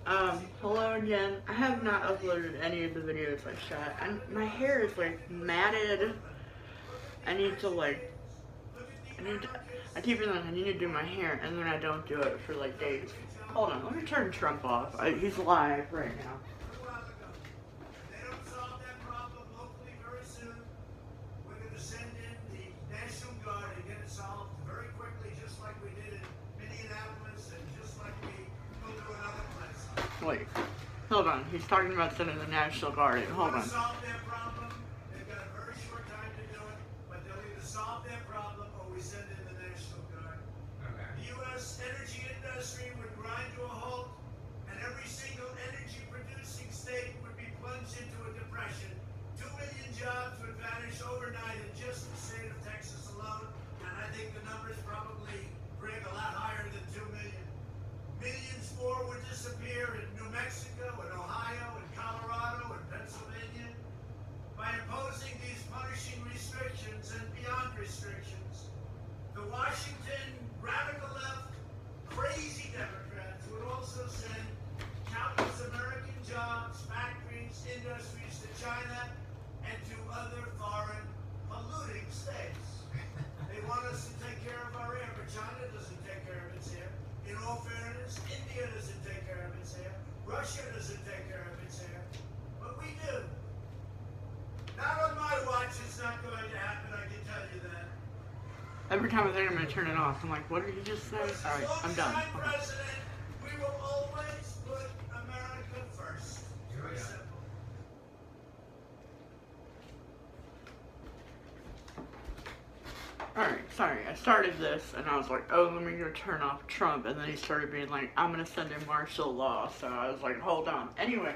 Hello again. I have not uploaded any of the videos I shot. My hair is like matted. I need to like, I keep feeling I need to do my hair and then I don't do it for like days. Hold on, let me turn Trump off. He's live right now. They don't solve that problem locally very soon. We're going to send in the National Guard and get it solved very quickly, just like we did in Minneapolis and just like we will do in other places. Wait, hold on. He's talking about sending the National Guard in. Hold on. Solve their problem. They've got a very short time to do it, but they'll either solve their problem or we send in the National Guard. Okay. The U.S. energy industry would grind to a halt, and every single energy-producing state would be plunged into a depression. 2 million jobs would vanish overnight in just the state of Texas alone, and I think the numbers probably bring a lot higher than 2 million. Millions more would disappear in New Mexico and Ohio and Colorado and Pennsylvania. By imposing these punishing restrictions and beyond restrictions, the Washington radical left crazy Democrats would also send countless American jobs, factories, industries to China and to other foreign polluting states. They want us to take care of our air, but China doesn't take care of its air. In all fairness, India doesn't take care of its air. Russia doesn't take care of its air. But we do. Not on my watch, it's not going to happen, I can tell you that. Every time I think I'm going to turn it off, I'm like, what did he just say? Alright, I'm done. As long as I'm president, we will always put America first. Very simple. Alright, sorry, I started this and I was like, oh, let me go turn off Trump, and then he started being like, I'm gonna send in martial law, so I was like, hold on. Anyway,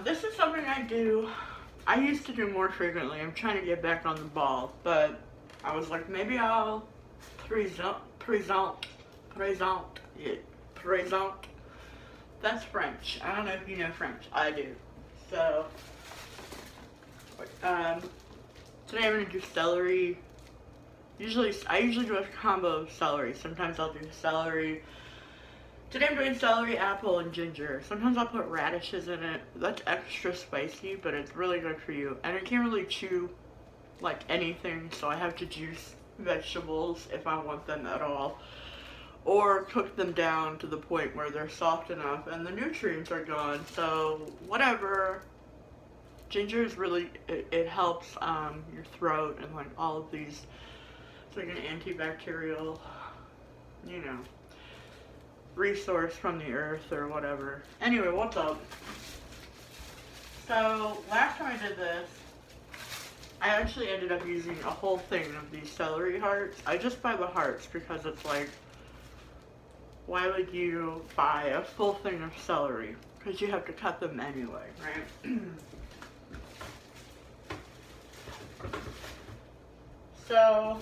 this is something I used to do more frequently. I'm trying to get back on the ball, but I was like, maybe I'll present, that's French. I don't know if you know French. I do. So, today I'm going to do celery. I usually do a combo of celery. Sometimes I'll do celery. Today I'm doing celery, apple, and ginger. Sometimes I'll put radishes in it. That's extra spicy, but it's really good for you. And I can't really chew like anything, so I have to juice vegetables if I want them at all. Or cook them down to the point where they're soft enough and the nutrients are gone. So whatever. Ginger is really, it helps your throat and like all of these. It's like an antibacterial, you know, resource from the earth or whatever. Anyway, what's up? So last time I did this, I actually ended up using a whole thing of these celery hearts. I just buy the hearts because it's like, why would you buy a full thing of celery? Because you have to cut them anyway, right? So,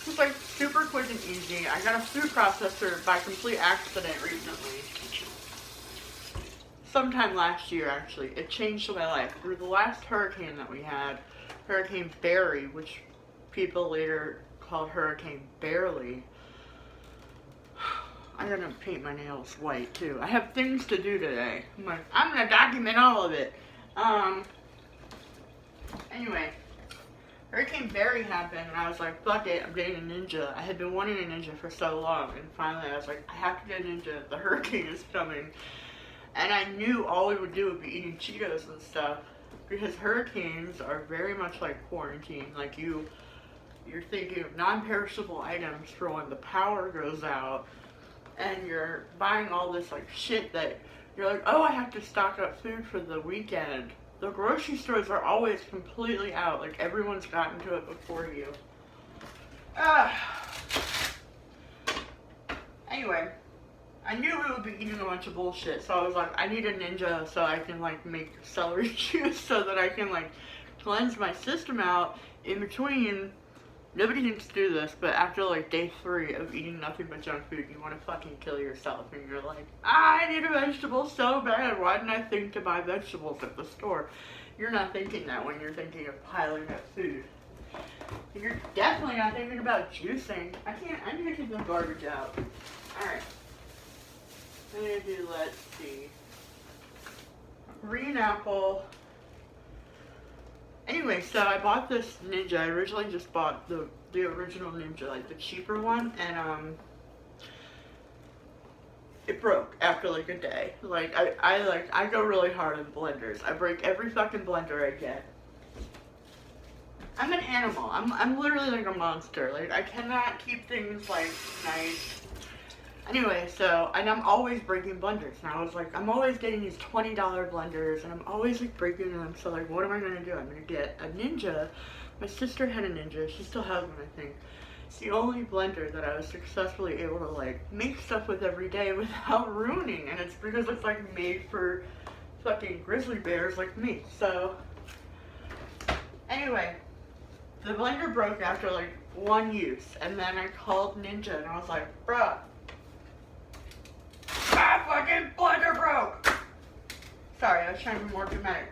it's like super quick and easy. I got a food processor by complete accident recently. Sometime last year, actually. It changed my life. Through the last hurricane that we had, Hurricane Barry, which people later called Hurricane Barely. I'm gonna paint my nails white too. I have things to do today. I'm gonna document all of it. Anyway, Hurricane Barry happened, and I was like, fuck it, I'm getting a Ninja. I had been wanting a Ninja for so long, and finally I was like, I have to get a Ninja. The hurricane is coming. And I knew all we would do would be eating Cheetos and stuff, because hurricanes are very much like quarantine. Like you're thinking of non-perishable items for when the power goes out, and you're buying all this like shit that you're like, oh, I have to stock up food for the weekend. The grocery stores are always completely out. Like everyone's gotten to it before you. Anyway, I knew we would be eating a bunch of bullshit, so I was like, I need a Ninja so I can like make celery juice so that I can like cleanse my system out in between. Nobody needs to do this, but after like day 3 of eating nothing but junk food, you want to fucking kill yourself, and you're like, I need a vegetable so bad. Why didn't I think to buy vegetables at the store? You're not thinking that when you're thinking of piling up food. You're definitely not thinking about juicing. I need to take the garbage out. Alright. I'm gonna do, let's see. Green apple. Anyway, so I bought this Ninja. I originally just bought the original Ninja, like the cheaper one, and it broke after like a day. Like I go really hard on blenders. I break every fucking blender I get. I'm an animal. I'm literally like a monster. Like I cannot keep things like nice. Anyway, so, and I'm always breaking blenders, and I was like, I'm always getting these $20 blenders, and I'm always like breaking them, so like, what am I gonna do? I'm gonna get a Ninja. My sister had a Ninja, she still has one, I think. It's the only blender that I was successfully able to like, make stuff with every day without ruining, and it's because it's like made for fucking grizzly bears like me, so. Anyway, the blender broke after like one use, and then I called Ninja, and I was like, bruh, my fucking blender broke! Sorry, I was trying to be more dramatic.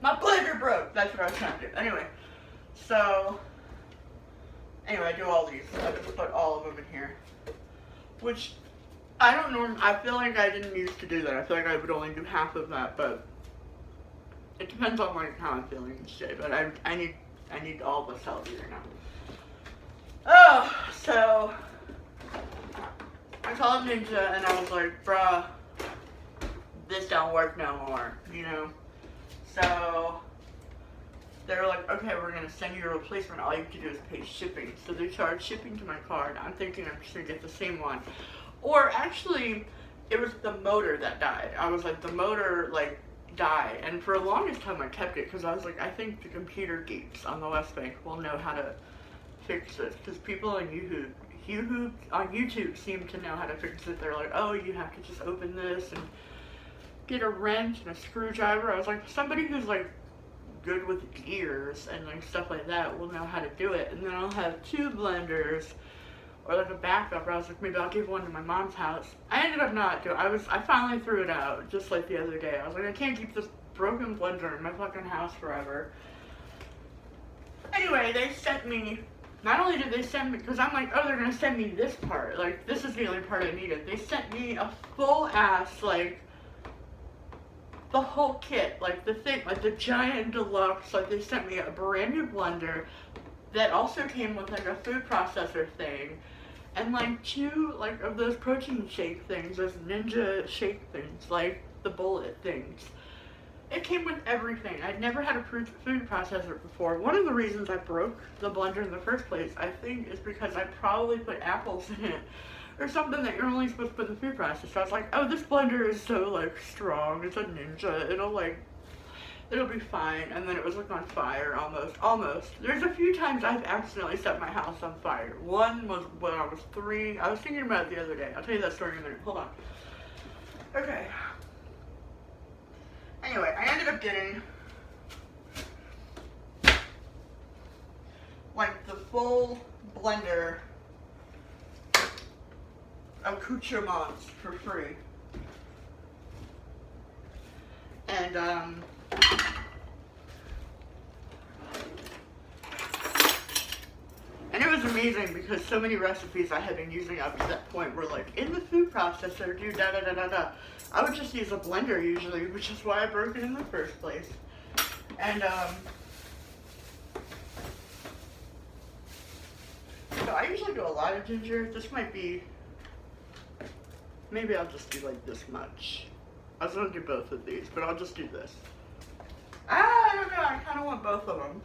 My blender broke! That's what I was trying to do. Anyway, so, I do all these. I just put all of them in here. Which, I don't know, I feel like I didn't used to do that. I feel like I would only do half of that, but it depends on like how I'm feeling each day. But I need all the celery right now. Oh, so I called Ninja and I was like, bruh, this don't work no more, you know? So they were like, okay, we're gonna send you a replacement. All you have to do is pay shipping. So they charged shipping to my card. I'm thinking I'm just gonna get the same one. Or actually, it was the motor that died. I was like, the motor like died. And for the longest time I kept it because I was like, I think the computer geeks on the West Bank will know how to fix this. Because people on YouTube seem to know how to fix it. They're like, oh, you have to just open this and get a wrench and a screwdriver. I was like, somebody who's like good with gears and like stuff like that will know how to do it. And then I'll have two blenders or like a backup. I was like, maybe I'll give one to my mom's house. I ended up not doing. I finally threw it out just like the other day. I was like, I can't keep this broken blender in my fucking house forever. Anyway, they sent me. Not only did they send me, because I'm like, oh, they're going to send me this part. Like, this is the only part I needed. They sent me a full-ass, like, the whole kit. Like, the thing, like, the giant deluxe. Like, they sent me a brand new blender that also came with, like, a food processor thing. And, like, two, like, of those protein shake things. Those Ninja shake things. Like, the bullet things. It came with everything. I'd never had a food processor before. One of the reasons I broke the blender in the first place, I think, is because I probably put apples in it. Or something that you're only supposed to put in the food processor. I was like, oh, this blender is so, like, strong. It's a Ninja. It'll be fine. And then it was, like, on fire almost. There's a few times I've accidentally set my house on fire. One was when I was 3. I was thinking about it the other day. I'll tell you that story in a minute. Hold on. Okay. Anyway, I ended up getting like the full blender accoutrements for free. And it was amazing because so many recipes I had been using up to that point were like, in the food processor, do da da da da da. I would just use a blender usually, which is why I broke it in the first place. And so I usually do a lot of ginger. This might be, maybe I'll just do like this much. I was gonna do both of these, but I'll just do this. I don't know, I kind of want both of them.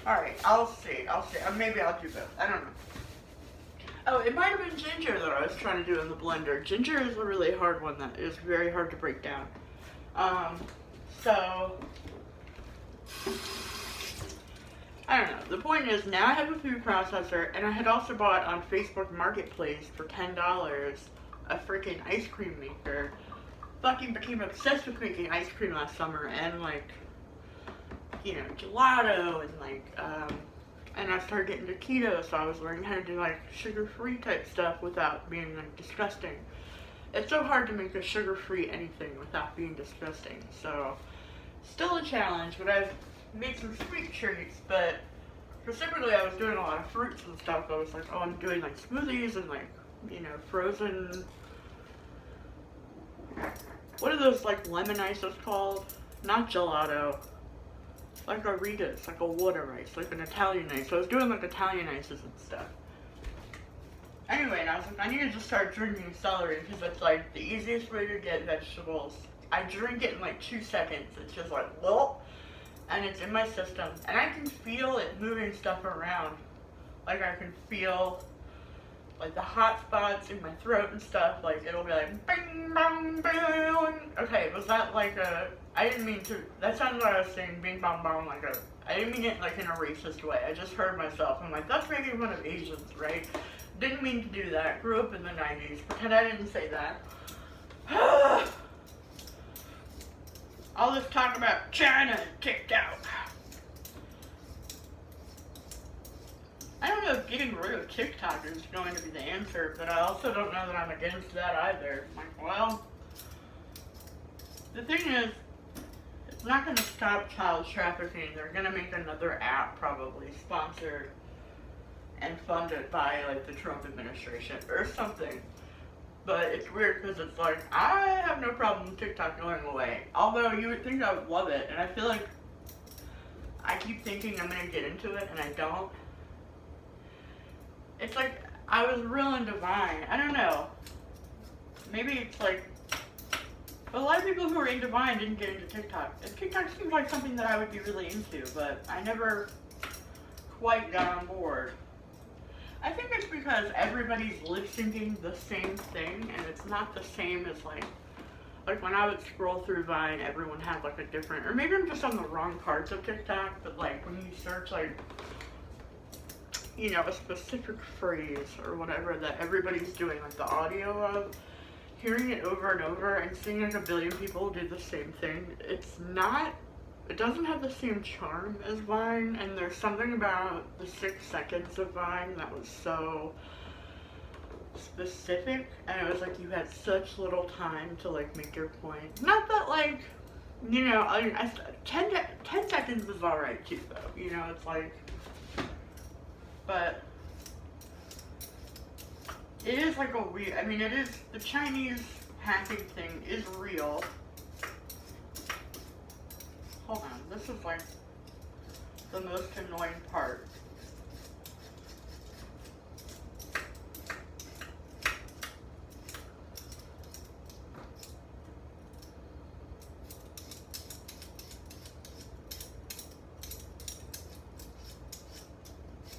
Alright, I'll see. Maybe I'll do both. I don't know. Oh, it might have been ginger that I was trying to do in the blender. Ginger is a really hard one that is very hard to break down. So, I don't know. The point is, now I have a food processor, and I had also bought on Facebook Marketplace for $10 a freaking ice cream maker. Fucking became obsessed with making ice cream last summer, and like, you know, gelato, and like, and I started getting to keto, so I was learning how to do like sugar-free type stuff without being like disgusting. It's so hard to make a sugar-free anything without being disgusting, so still a challenge, but I've made some sweet treats, but Specifically, I was doing a lot of fruits and stuff. I was like, oh, I'm doing like smoothies and like, you know, frozen. What are those like lemon ices called? Not gelato. Like a Ritas, like a water ice, like an Italian ice. So I was doing like Italian ices and stuff. Anyway, and I was like, I need to just start drinking celery because it's like the easiest way to get vegetables. I drink it in like 2 seconds. It's just like, well, and it's in my system. And I can feel it moving stuff around. Like I can feel like the hot spots in my throat and stuff. Like it'll be like, bing, bong, bing. Okay, was that like a, I didn't mean to, that sounded like I was saying bing, bong, bong, like a, I didn't mean it like in a racist way. I just heard myself. I'm like, that's making fun of Asians, right? Didn't mean to do that. Grew up in the 90s. Pretend I didn't say that. All this talk about China and TikTok. I don't know if getting rid of TikTok is going to be the answer, but I also don't know that I'm against that either. I'm like, well, the thing is, it's not going to stop child trafficking. They're going to make another app probably sponsored and funded by like the Trump administration or something. But it's weird because it's like, I have no problem with TikTok going away. Although you would think I would love it, and I feel like I keep thinking I'm going to get into it and I don't. It's like, I was real into Vine. I don't know. Maybe it's like, but a lot of people who are into Vine didn't get into TikTok. And TikTok seems like something that I would be really into, but I never quite got on board. I think it's because everybody's lip syncing the same thing, and it's not the same as like when I would scroll through Vine, everyone had like a different, or maybe I'm just on the wrong parts of TikTok, but like when you search like, you know, a specific phrase or whatever that everybody's doing like the audio of, hearing it over and over and seeing like a billion people do the same thing, it doesn't have the same charm as Vine, and there's something about the 6 seconds of Vine that was so specific, and it was like you had such little time to like make your point. Not that like, you know, 10 seconds is alright too though, you know, it's like, but it is like a weird, I mean it is, the Chinese hacking thing is real. Hold on, this is like the most annoying part.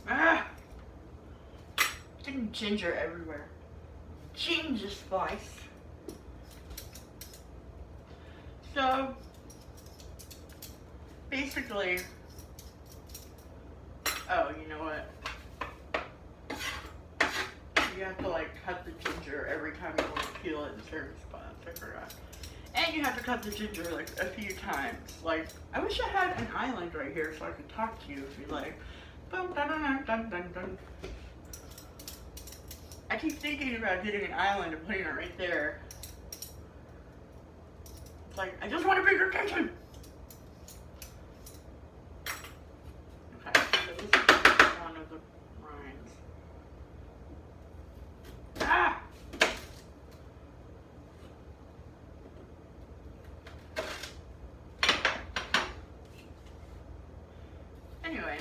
Ah! Getting ginger everywhere. Ginger spice. So, basically, oh, you know what? You have to like cut the ginger every time you want to peel it in certain spots. I forgot. And you have to cut the ginger like a few times. Like, I wish I had an island right here so I could talk to you if you like. Dun, dun, dun, dun, dun, dun. I keep thinking about getting an island and putting it right there. It's like, I just want a bigger kitchen! Okay, so this is one of the rinds. Ah! Anyway.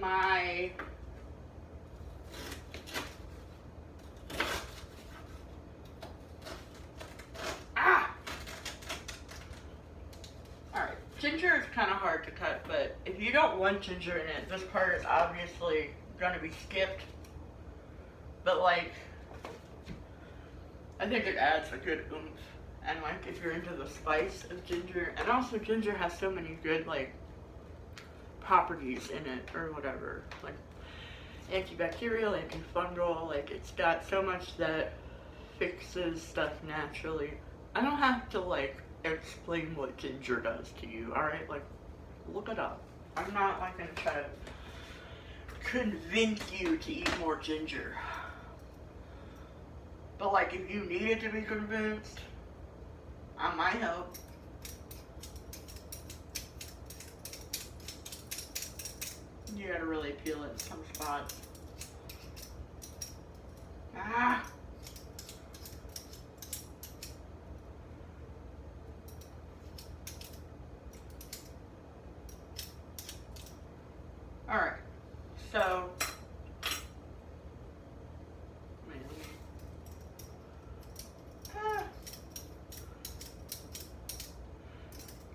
My Alright, ginger is kind of hard to cut, but if you don't want ginger in it, this part is obviously going to be skipped. But like, I think it adds a good oomph. And like, if you're into the spice of ginger, and also ginger has so many good like properties in it or whatever, like antibacterial, antifungal, like it's got so much that fixes stuff naturally. I don't have to like explain what ginger does to you, alright? Like, look it up. I'm not like gonna try to convince you to eat more ginger. But like, if you needed to be convinced, I might help. You gotta really peel it in some spots. Ah! Alright, so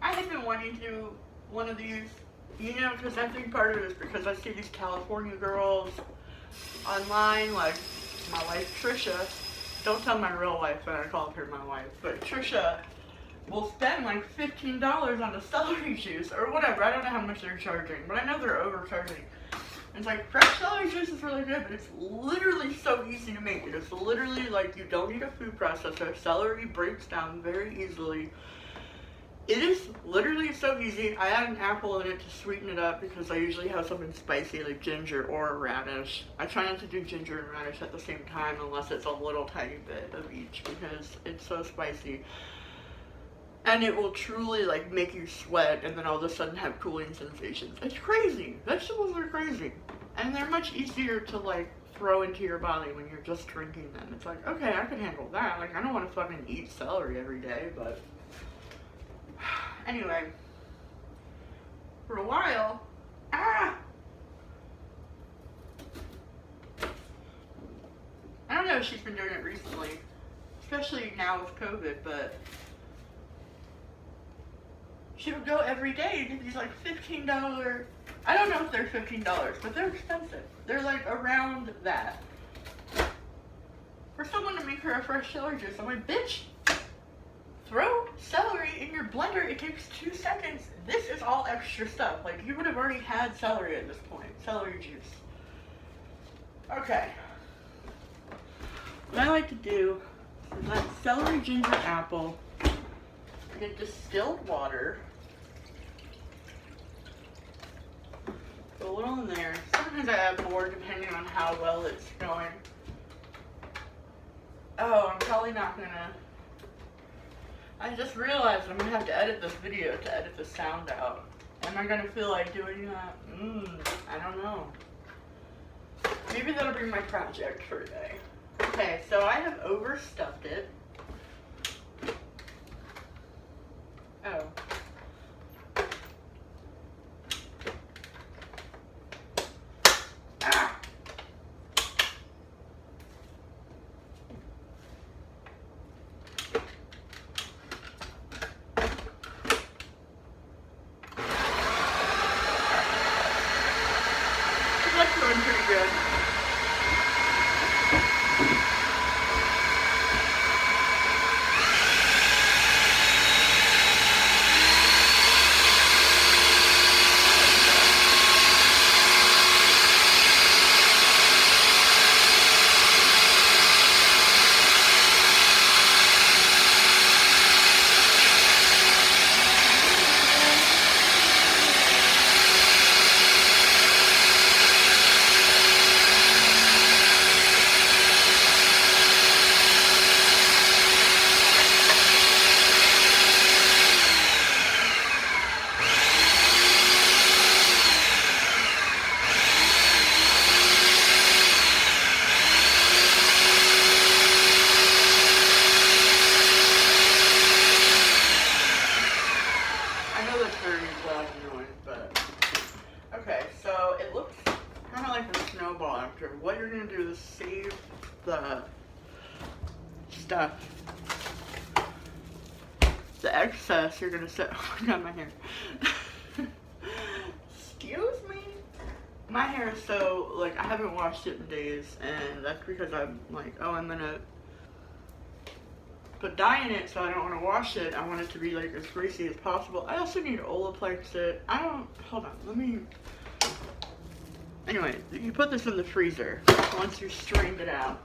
I have been wanting to do one of these, you know, because I think part of it is because I see these California girls online, like my wife Trisha. Don't tell my real wife that I called her my wife, but Trisha will spend like $15 on a celery juice or whatever. I don't know how much they're charging, but I know they're overcharging. It's like fresh celery juice is really good, but it's literally so easy to make. It's literally like you don't need a food processor. Celery breaks down very easily. It is literally so easy. I add an apple in it to sweeten it up because I usually have something spicy like ginger or a radish. I try not to do ginger and radish at the same time unless it's a little tiny bit of each because it's so spicy. And it will truly like make you sweat and then all of a sudden have cooling sensations. It's crazy. Vegetables are crazy. And they're much easier to like throw into your body when you're just drinking them. It's like, okay, I can handle that. Like I don't want to fucking eat celery every day, but anyway, for a while, I don't know if she's been doing it recently, especially now with COVID, but she would go every day to these like $15, I don't know if they're $15, but they're expensive. They're like around that. For someone to make her a fresh celery juice, I'm like, bitch, throw celery in your blender. It takes 2 seconds. This is all extra stuff. Like, you would have already had celery at this point. Celery juice. Okay. What I like to do is let celery, ginger, apple, get distilled water. Put a little in there. Sometimes I add more depending on how well it's going. Oh, I'm probably not gonna... I just realized I'm gonna have to edit this video to edit the sound out. Am I gonna feel like doing that? I don't know. Maybe that'll be my project for today. Okay, so I have overstuffed it. Oh. Ah! That's going pretty good. What you're going to do is save the stuff. The excess you're going to set. Oh my god, my hair. Excuse me? My hair is so, like, I haven't washed it in days, and that's because I'm like, oh, I'm going to put dye in it, so I don't want to wash it. I want it to be, like, as greasy as possible. I also need to Olaplex it. Hold on, let me... Anyway, you put this in the freezer once you strained it out.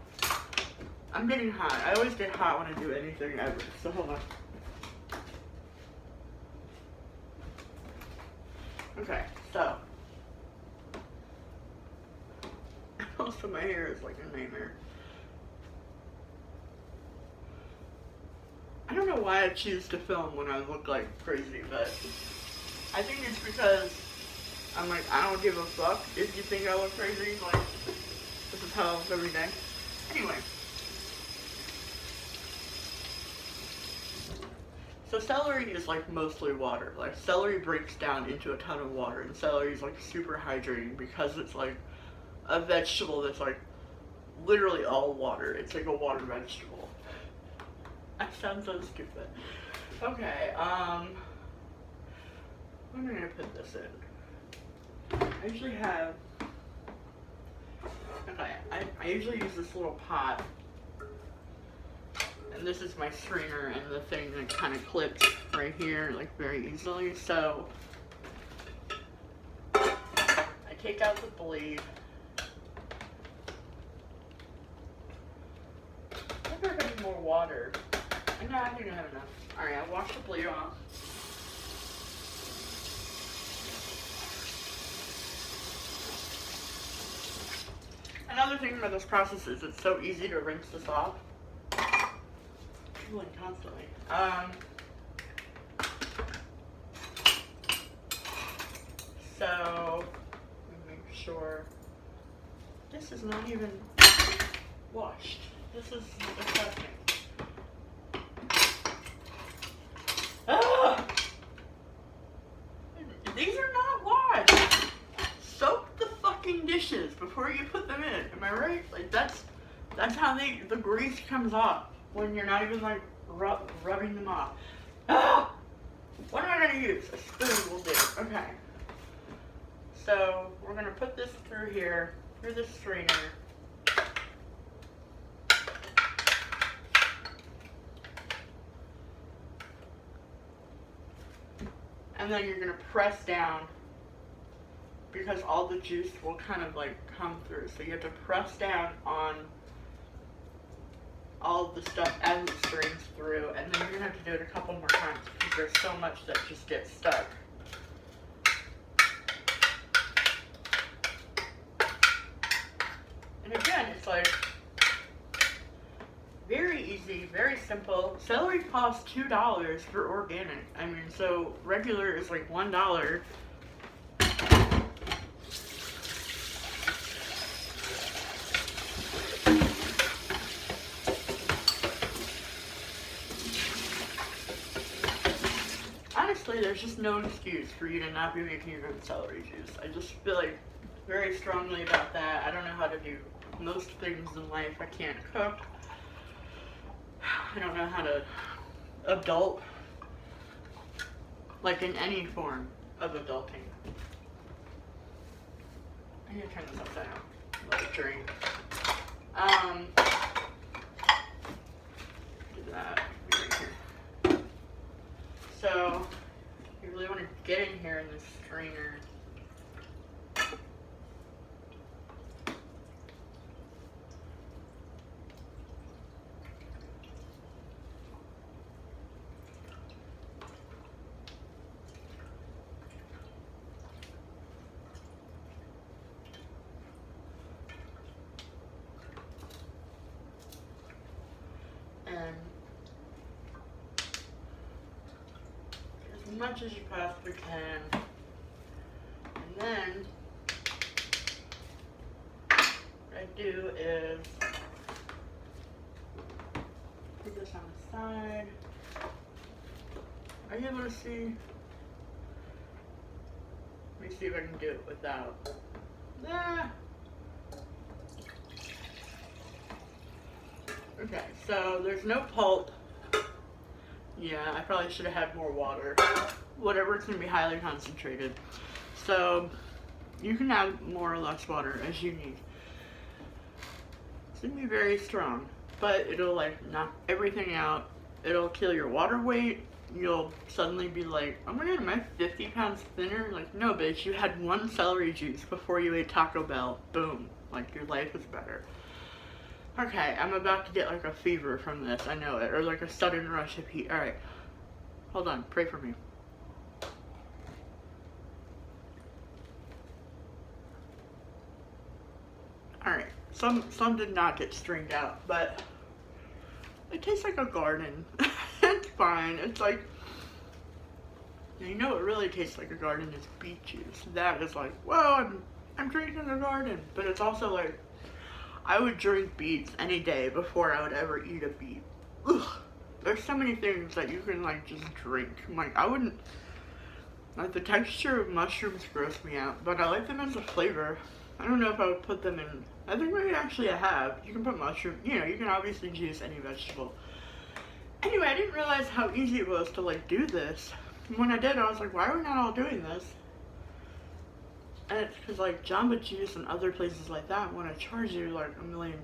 I'm getting hot. I always get hot when I do anything ever, so hold on. Okay, so. Also, my hair is like a nightmare. I don't know why I choose to film when I look like crazy, but I think it's because I'm like, I don't give a fuck if you think I look crazy. Like, this is how I look every day. Anyway. So celery is like mostly water. Like celery breaks down into a ton of water, and celery is like super hydrating because it's like a vegetable that's like literally all water. It's like a water vegetable. I sound so stupid. Okay, when am I gonna put this in? I usually have, okay, I usually use this little pot. And this is my strainer, and the thing that kind of clips right here, like very easily. So I take out the blade. I wonder if I need more water. No, I think I have enough. Alright, I'll wash the blade off. Another thing about this process is it's so easy to rinse this off. Constantly. So make sure this is not even washed. This is disgusting. Ah! These are not washed. Soak the fucking dishes before you put them in. Am I right? Like that's how the grease comes off. When you're not even like rubbing them off. Ah! What am I gonna use? A spoon will do. Okay. So we're gonna put this through here, through the strainer. And then you're gonna press down because all the juice will kind of like come through. So you have to press down on all of the stuff as it strains through, and then you're gonna have to do it a couple more times because there's so much that just gets stuck. And again, it's like very easy, very simple. Celery costs $2 for organic. I mean, so regular is like $1. Honestly, there's just no excuse for you to not be making your own celery juice. I just feel like very strongly about that. I don't know how to do most things in life. I can't cook. I don't know how to adult, like in any form of adulting. I need to turn this upside down. Let it drink. Do that. Right here. So you really want to get in here in this strainer. And as much as you possibly can. And then what I do is put this on the side. Are you able to see? Let me see if I can do it without. Ah. Okay, so there's no pulp. Yeah, I probably should have had more water. Whatever, it's going to be highly concentrated. So you can add more or less water as you need. It's going to be very strong, but it'll like knock everything out. It'll kill your water weight. You'll suddenly be like, oh my god, am I 50 pounds thinner? Like, no bitch, you had one celery juice before you ate Taco Bell. Boom. Like, your life is better. Okay, I'm about to get like a fever from this, I know it, or like a sudden rush of heat. Alright, hold on, pray for me. Alright, some did not get strained out, but it tastes like a garden. It's fine, it's like, And you know what really tastes like a garden is beet juice. That is like, whoa, I'm drinking a garden. But it's also like, I would drink beets any day before I would ever eat a beet. Ugh. There's so many things that you can like just drink. Like I wouldn't, like the texture of mushrooms gross me out, but I like them as a flavor. I don't know if I would put them in, I think maybe actually I have. You can put mushroom, you know, you can obviously juice any vegetable. Anyway, I didn't realize how easy it was to like do this. And when I did, I was like, why are we not all doing this? And it's because like Jamba Juice and other places like that want to charge you like $1 million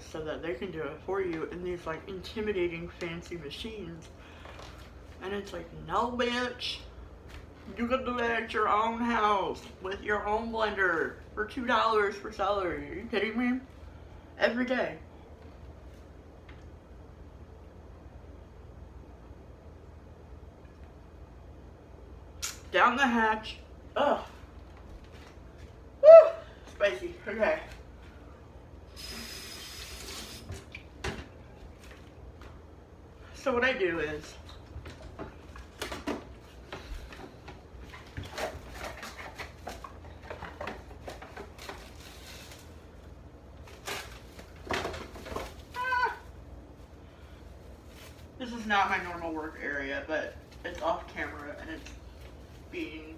so that they can do it for you in these like intimidating fancy machines. And it's like, no bitch, you can do that at your own house with your own blender for $2 for celery. Are you kidding me? Every day. Down the hatch. Ugh. Woo! Spicy. Okay. So what I do is this is not my normal work area, but it's off camera and it's being,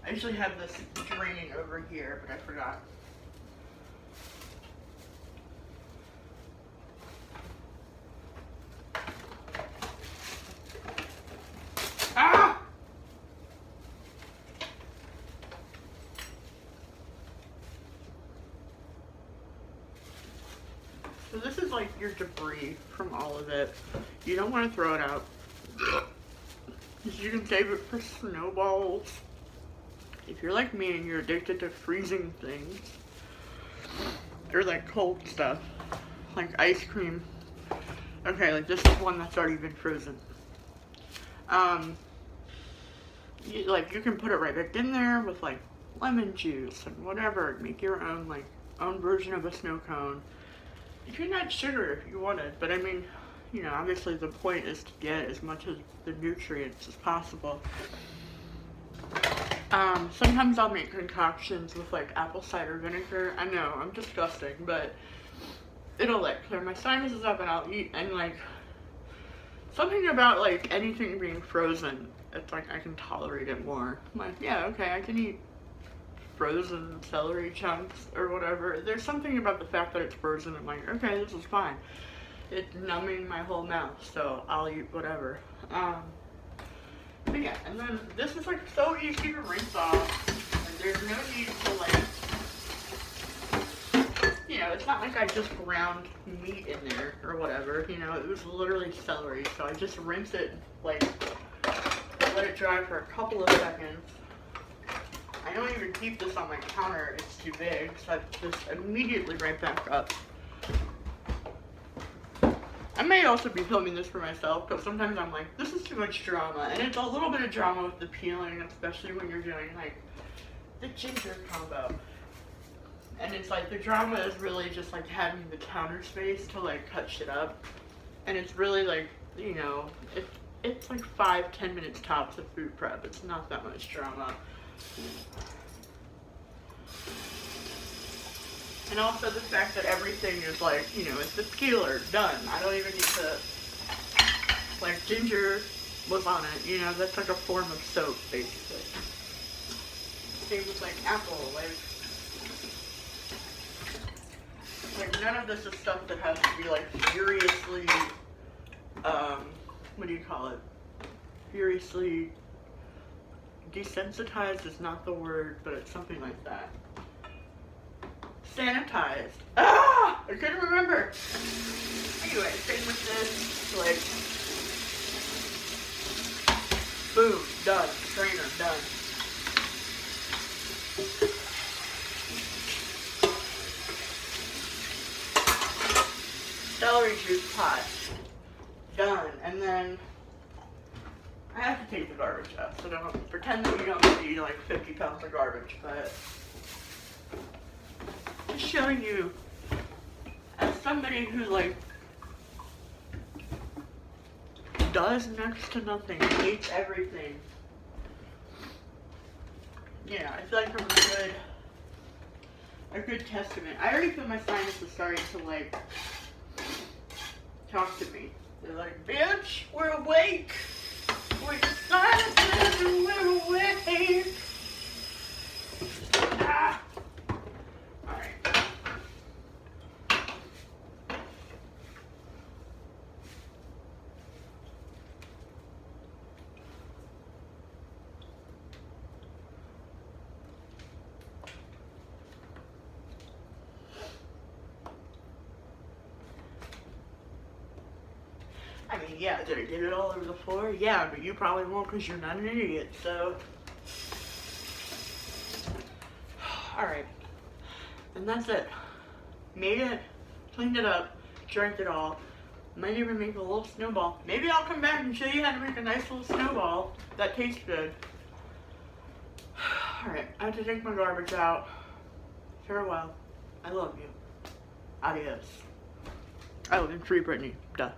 I usually have this draining over here, but I forgot. Ah! So this is like your debris from all of it. You don't want to throw it out. You can save it for snowballs. If you're like me and you're addicted to freezing things, or like cold stuff, like ice cream. Okay, like this is one that's already been frozen. You can put it right back in there with like lemon juice and whatever. Make your own like own version of a snow cone. You can add sugar if you wanted, but I mean, you know, obviously the point is to get as much of the nutrients as possible. Sometimes I'll make concoctions with like apple cider vinegar. I know, I'm disgusting, but it'll like clear my sinuses up and I'll eat, and like something about like anything being frozen, it's like I can tolerate it more. I'm like, yeah, okay, I can eat frozen celery chunks or whatever. There's something about the fact that it's frozen. I'm like, okay, this is fine. It's numbing my whole mouth, so I'll eat whatever. But yeah, and then this is like so easy to rinse off. And there's no need to like, you know, it's not like I just ground meat in there or whatever. You know, it was literally celery, so I just rinse it, like, let it dry for a couple of seconds. I don't even keep this on my counter, it's too big, so I just immediately right back up. I may also be filming this for myself, because sometimes I'm like, this is too much drama, and it's a little bit of drama with the peeling, especially when you're doing like the ginger combo. And it's like, the drama is really just like having the counter space to like cut shit up, and it's really like, you know, it's like 5-10 minutes tops of food prep. It's not that much drama. And also the fact that everything is like, you know, it's the peeler, done. I don't even need to, like, ginger was on it, you know, that's like a form of soap, basically. Same with like apple, like none of this is stuff that has to be like furiously, what do you call it? Furiously desensitized is not the word, but it's something like that. Sanitized. Ah! I couldn't remember. Anyway, same with this. Like, boom, done. Strainer, done. Celery juice pot, done. And then I have to take the garbage out, so don't pretend that you don't see like 50 pounds of garbage, but just showing you as somebody who like does next to nothing, hates everything, Yeah, I feel like I'm a good testament. I already feel my sinuses starting to like talk to me. They're like, bitch, we're awake. We're sinuses and we're awake. Ah. Alright. I mean, yeah, did I get it all over the floor? Yeah, but you probably won't because you're not an idiot, so. Alright. And that's it. Made it, cleaned it up, drank it all. Might even make a little snowball. Maybe I'll come back and show you how to make a nice little snowball that tastes good. Alright, I have to take my garbage out. Farewell. I love you. Adios. Oh, and free Britney. Duh.